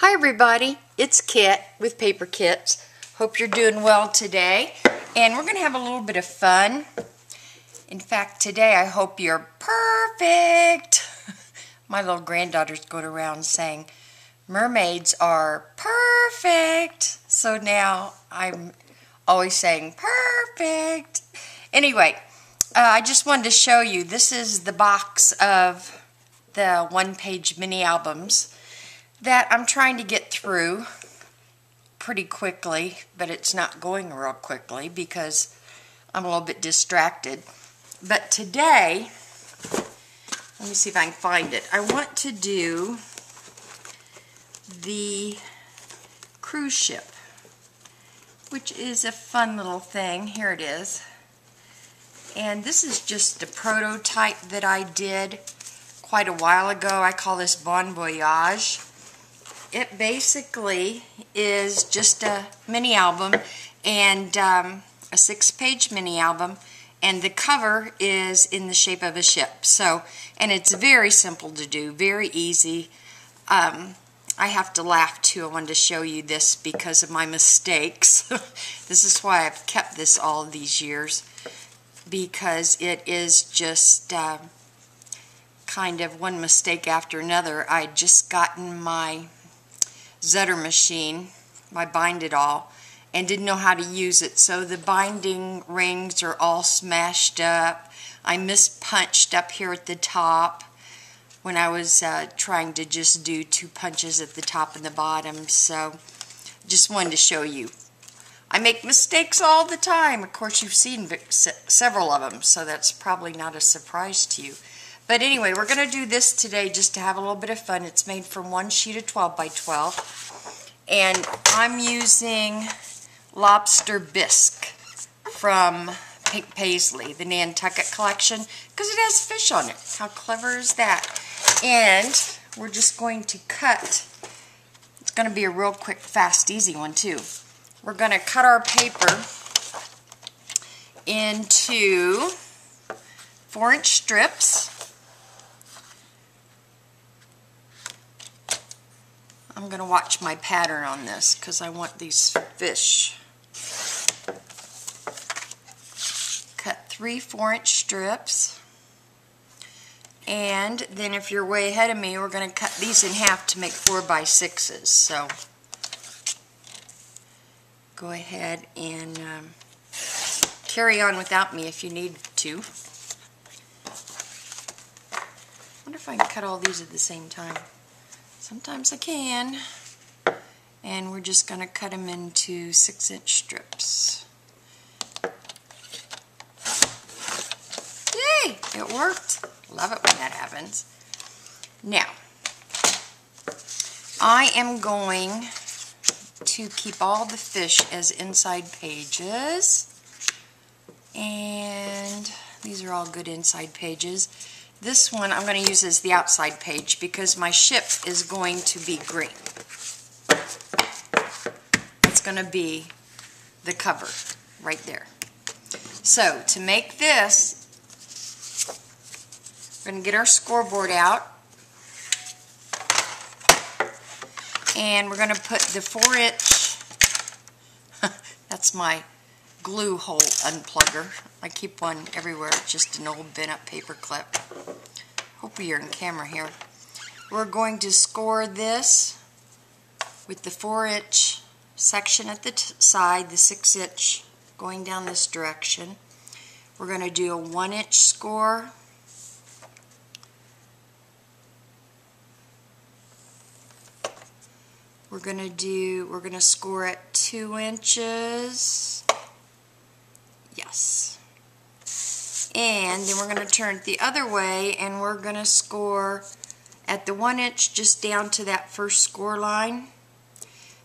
Hi everybody, it's Kit with Paperkitz. Hope you're doing well today. And we're going to have a little bit of fun. In fact, today I hope you're perfect. My little granddaughter's going around saying, mermaids are perfect. So now I'm always saying perfect. Anyway, I just wanted to show you, this is the box of the one-page mini albums that I'm trying to get through pretty quickly, but it's not going real quickly because I'm a little bit distracted. But today, let me see if I can find it. I want to do the cruise ship, which is a fun little thing. Here it is. And this is just a prototype that I did quite a while ago. I call this Voyage. It basically is just a mini album and a 6-page mini album, and the cover is in the shape of a ship. So, and it's very simple to do, very easy. I have to laugh too. I wanted to show you this because of my mistakes. This is why I've kept this all of these years, because it is just kind of one mistake after another. I'd just gotten my Zutter machine, my bind it all, and didn't know how to use it, so the binding rings are all smashed up. I mispunched up here at the top when I was trying to just do 2 punches at the top and the bottom. So just wanted to show you. I make mistakes all the time. Of course, you've seen several of them, so that's probably not a surprise to you. But anyway, we're going to do this today just to have a little bit of fun. It's made from one sheet of 12 by 12. And I'm using lobster bisque from Pink Paisley, the Nantucket collection, because it has fish on it. How clever is that? And we're just going to cut. It's going to be a real quick, fast, easy one too. We're going to cut our paper into 4-inch strips. I'm going to watch my pattern on this because I want these fish. Cut 3 4-inch strips. And then if you're way ahead of me, we're going to cut these in half to make 4 by 6s. So go ahead and carry on without me if you need to. I wonder if I can cut all these at the same time. Sometimes I can. And we're just going to cut them into 6-inch strips. Yay! It worked. Love it when that happens. Now, I am going to keep all the fish as inside pages. And these are all good inside pages. This one I'm going to use as the outside page because my ship is going to be green. It's going to be the cover right there. So to make this, we're going to get our scoreboard out. And we're going to put the 4-inch, that's my glue hole unplugger. I keep one everywhere, it's just an old bent up paper clip. Hope you're in camera here. We're going to score this with the 4-inch section at the side, the 6-inch going down this direction. We're going to do a 1-inch score. We're going to score at 2 inches. Yes. And then we're going to turn it the other way and we're going to score at the 1-inch just down to that first score line.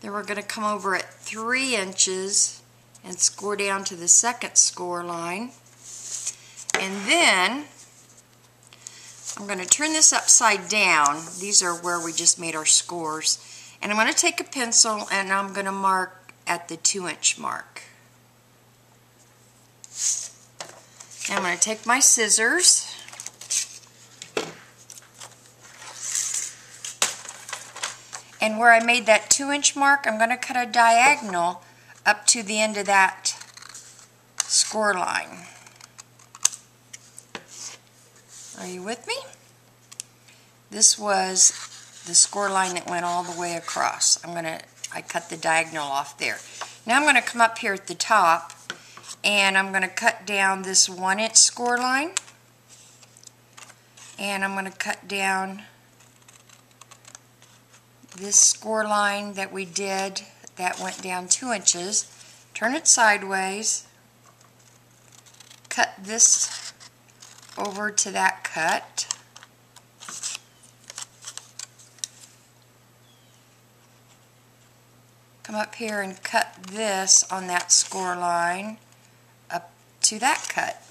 Then we're going to come over at 3 inches and score down to the second score line. And then I'm going to turn this upside down. These are where we just made our scores. And I'm going to take a pencil and I'm going to mark at the 2-inch mark. Now I'm going to take my scissors And where I made that 2-inch mark, I'm going to cut a diagonal up to the end of that score line. Are you with me? This was the score line that went all the way across. I cut the diagonal off there. Now I'm going to come up here at the top and I'm going to cut down this 1-inch score line, and I'm going to cut down this score line that we did that went down 2 inches, turn it sideways, cut this over to that cut, come up here and cut this on that score line up to that cut.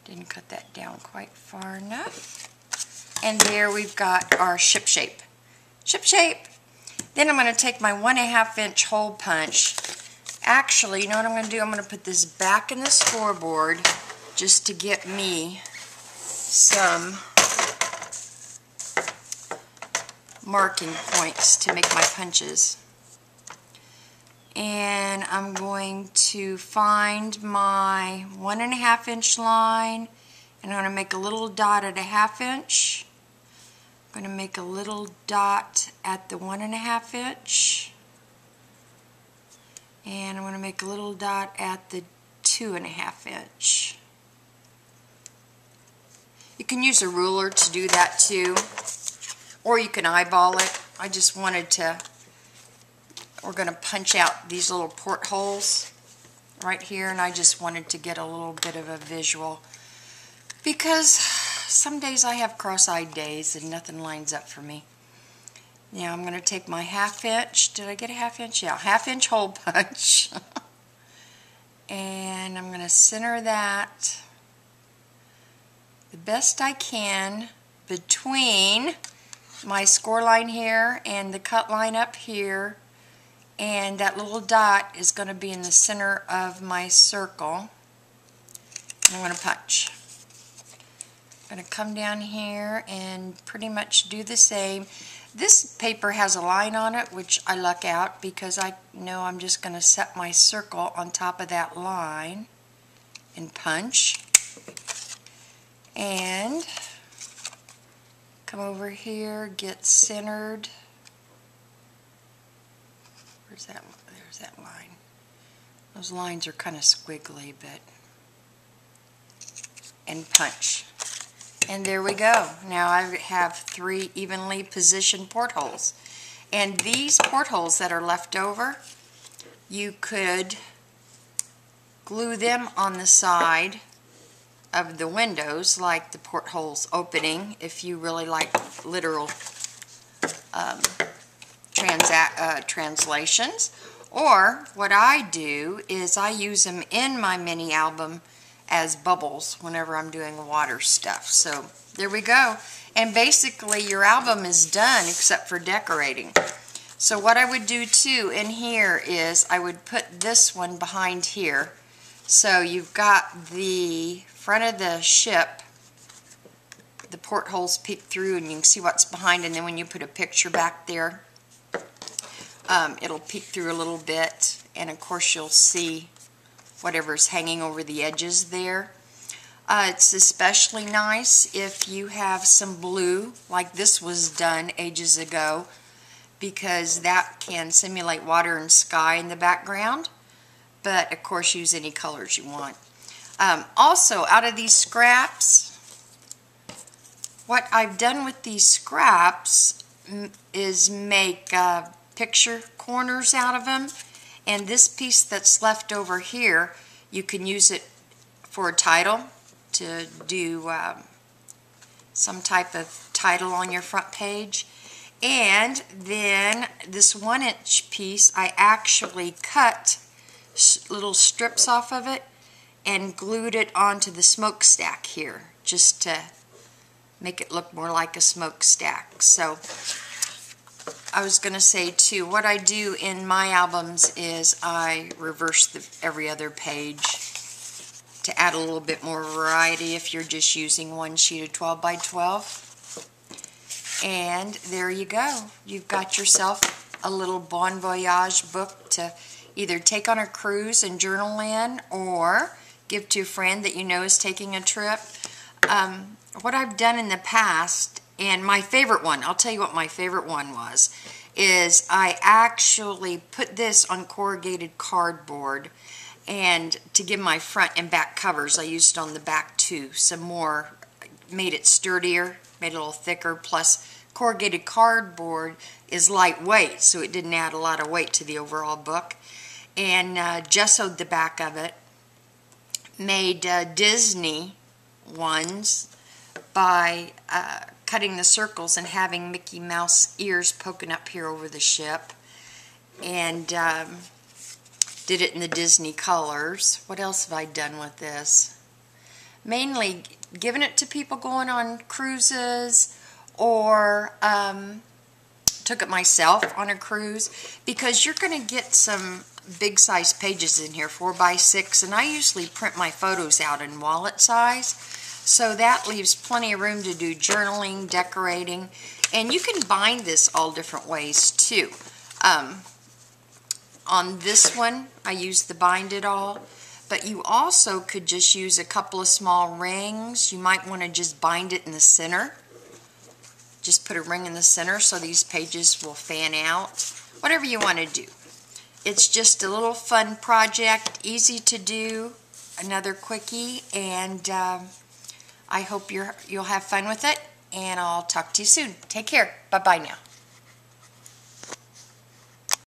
Didn't cut that down quite far enough. And there we've got our ship shape. Ship shape! Then I'm going to take my 1.5 inch hole punch. Actually, you know what I'm going to do? I'm going to put this back in the scoreboard just to get me some marking points to make my punches. And I'm going to find my 1.5 inch line, and I'm going to make a little dot at a 1/2 inch. I'm going to make a little dot at the 1.5 inch, and I'm going to make a little dot at the 2.5 inch. You can use a ruler to do that too, or you can eyeball it. I just wanted to, we're going to punch out these little portholes right here, and I just wanted to get a little bit of a visual, because some days I have cross-eyed days and nothing lines up for me. Now I'm going to take my 1/2 inch, did I get a 1/2 inch? Yeah, 1/2 inch hole punch. And I'm going to center that the best I can between my score line here and the cut line up here, and that little dot is going to be in the center of my circle. And I'm going to punch. I'm going to come down here and pretty much do the same. This paper has a line on it, which I luck out because I know I'm just going to set my circle on top of that line and punch. And come over here, get centered. Where's that? There's that line. Those lines are kind of squiggly, but, and punch. And there we go. Now I have 3 evenly positioned portholes. And these portholes that are left over, you could glue them on the side of the windows, like the portholes opening, if you really like literal translations. Or what I do is I use them in my mini album as bubbles whenever I'm doing water stuff. So there we go. And basically your album is done except for decorating. So what I would do too in here is I would put this one behind here. So you've got the front of the ship, the portholes peek through and you can see what's behind, and then when you put a picture back there, it'll peek through a little bit, and of course you'll see whatever's hanging over the edges there. It's especially nice if you have some blue, like this was done ages ago, because that can simulate water and sky in the background. But of course use any colors you want. Also, out of these scraps, what I've done with these scraps is make picture corners out of them. And this piece that's left over here, you can use it for a title, to do some type of title on your front page. And then this 1-inch piece, I actually cut little strips off of it and glued it onto the smokestack here, just to make it look more like a smokestack. So I was going to say too, what I do in my albums is I reverse every other page to add a little bit more variety if you're just using one sheet of 12 by 12. And there you go. You've got yourself a little Bon Voyage book to either take on a cruise and journal in, or give to a friend that you know is taking a trip. What I've done in the past, and my favorite one, I'll tell you what my favorite one was, is I actually put this on corrugated cardboard, and to give my front and back covers, I used it on the back too. Some more, made it sturdier, made it a little thicker, plus corrugated cardboard is lightweight, so it didn't add a lot of weight to the overall book. And gessoed the back of it. Made Disney ones by cutting the circles and having Mickey Mouse ears poking up here over the ship. And did it in the Disney colors. What else have I done with this? Mainly giving it to people going on cruises, or took it myself on a cruise, because you're going to get some big size pages in here, 4x6, and I usually print my photos out in wallet size, so that leaves plenty of room to do journaling, decorating, and you can bind this all different ways too. On this one, I used the bind it all, but you also could just use a couple of small rings. You might want to just bind it in the center. Just put a ring in the center so these pages will fan out. Whatever you want to do. It's just a little fun project, easy to do, another quickie, and I hope you'll have fun with it, and I'll talk to you soon. Take care. Bye-bye now.